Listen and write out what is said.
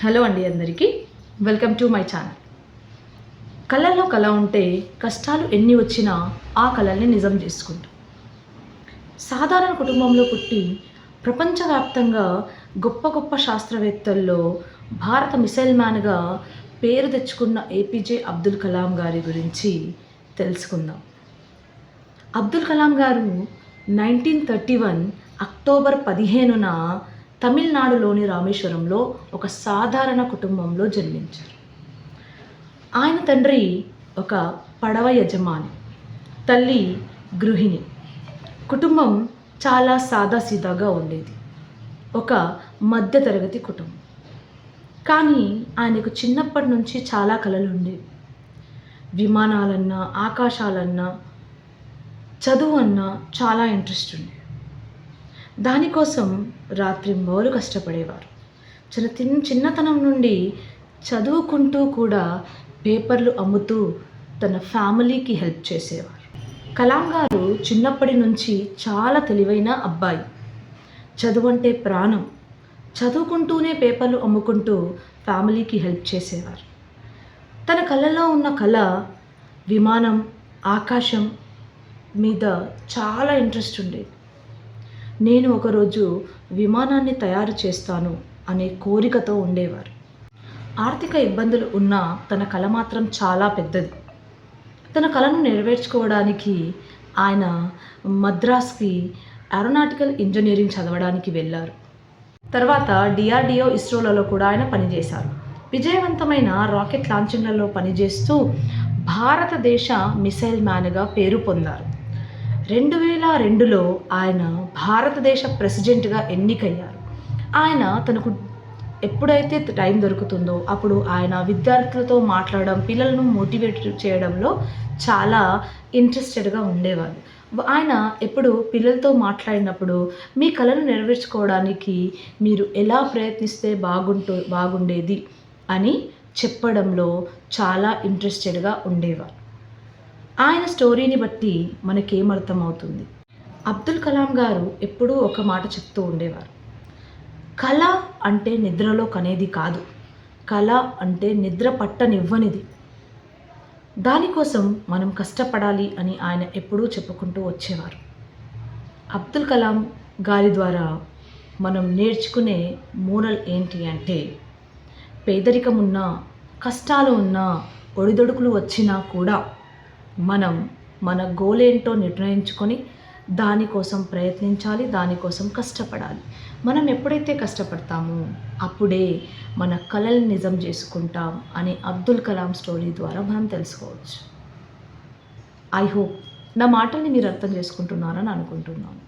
Hello అండి అందరికీ welcome to my channel. కళల్లో కళ ఉంటే కష్టాలు ఎన్ని వచ్చినా ఆ కళల్ని నిజం చేసుకుంటాం. సాధారణ కుటుంబంలో పుట్టి ప్రపంచవ్యాప్తంగా గొప్ప గొప్ప శాస్త్రవేత్తల్లో భారత మిసైల్ మ్యాన్గా పేరు తెచ్చుకున్న ఏపీజే అబ్దుల్ కలాం గారి గురించి తెలుసుకుందాం. అబ్దుల్ కలాం గారు 1931 అక్టోబర్ 15న తమిళనాడులోని రామేశ్వరంలో ఒక సాధారణ కుటుంబంలో జన్మించారు. ఆయన తండ్రి ఒక పడవ యజమాని, తల్లి గృహిణి. కుటుంబం చాలా సాదాసీదాగా ఉండేది. ఒక మధ్యతరగతి కుటుంబం. కానీ ఆయనకు చిన్నప్పటి నుంచి చాలా కలలు ఉండేవి. విమానాలన్నా, ఆకాశాలన్నా, చదువు అన్నా చాలా ఇంట్రెస్ట్ ఉండేది. దానికోసం రాత్రింబవలు కష్టపడేవారు. చిన్నతనం నుండి చదువుకుంటూ కూడా పేపర్లు అమ్ముతూ తన ఫ్యామిలీకి హెల్ప్ చేసేవారు. కలాం గారు చిన్నప్పటి నుంచి చాలా తెలివైన అబ్బాయి. చదువు అంటే ప్రాణం. చదువుకుంటూనే పేపర్లు అమ్ముకుంటూ ఫ్యామిలీకి హెల్ప్ చేసేవారు. తన కళ్ళలో ఉన్న కళ విమానం, ఆకాశం మీద చాలా ఇంట్రెస్ట్ ఉండేది. నేను ఒకరోజు విమానాన్ని తయారు చేస్తాను అనే కోరికతో ఉండేవారు. ఆర్థిక ఇబ్బందులు ఉన్నా తన కళ మాత్రం చాలా పెద్దది. తన కళను నెరవేర్చుకోవడానికి ఆయన మద్రాస్కి ఏరోనాటికల్ ఇంజనీరింగ్ చదవడానికి వెళ్ళారు. తర్వాత డిఆర్డిఓ, ఇస్రోలలో కూడా ఆయన పనిచేశారు. విజయవంతమైన రాకెట్ లాంచింగ్లలో పనిచేస్తూ భారతదేశ మిసైల్ మ్యాన్గా పేరు పొందారు. 2002లో ఆయన భారతదేశ ప్రెసిడెంట్గా ఎన్నికయ్యారు. ఆయన తనకు ఎప్పుడైతే టైం దొరుకుతుందో అప్పుడు ఆయన విద్యార్థులతో మాట్లాడడం, పిల్లలను మోటివేట్ చేయడంలో చాలా ఇంట్రెస్టెడ్గా ఉండేవారు. ఆయన ఎప్పుడు పిల్లలతో మాట్లాడినప్పుడు మీ కళను నెరవేర్చుకోవడానికి మీరు ఎలా ప్రయత్నిస్తే బాగుండేది అని చెప్పడంలో చాలా ఇంట్రెస్టెడ్గా ఉండేవారు. ఆయన స్టోరీని బట్టి మనకేమర్థమవుతుంది? అబ్దుల్ కలాం గారు ఎప్పుడూ ఒక మాట చెప్తూ ఉండేవారు. కళ అంటే నిద్రలో కనేది కాదు, కళ అంటే నిద్ర పట్టనివ్వనిది. దానికోసం మనం కష్టపడాలి అని ఆయన ఎప్పుడూ చెప్పుకుంటూ వచ్చేవారు. అబ్దుల్ కలాం గారి ద్వారా మనం నేర్చుకునే మోరల్ ఏంటి అంటే, పేదరికం ఉన్నా, కష్టాలు ఉన్నా, ఒడిదొడుకులు వచ్చినా కూడా మనం మన గోల్ ఏంటో నిర్ణయించుకొని దానికోసం ప్రయత్నించాలి, దానికోసం కష్టపడాలి. మనం ఎప్పుడైతే కష్టపడతామో అప్పుడే మన కలల్ని నిజం చేసుకుంటాం అని అబ్దుల్ కలాం స్టోరీ ద్వారా మనం తెలుసుకోవచ్చు. ఐ హోప్ నా మాటల్ని మీరు అర్థం చేసుకుంటున్నారని అనుకుంటున్నాను.